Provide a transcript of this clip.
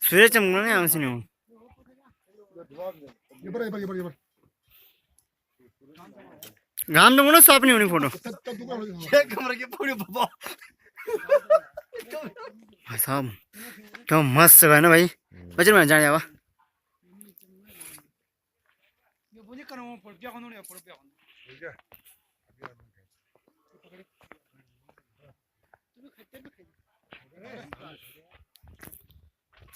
सूरज चमकना नहीं आंख से नहीं गाम तो मुना स्वाप नहीं होनी फोटो भाई साहब क्या मस्त है ना भाई बचर में जाने जावा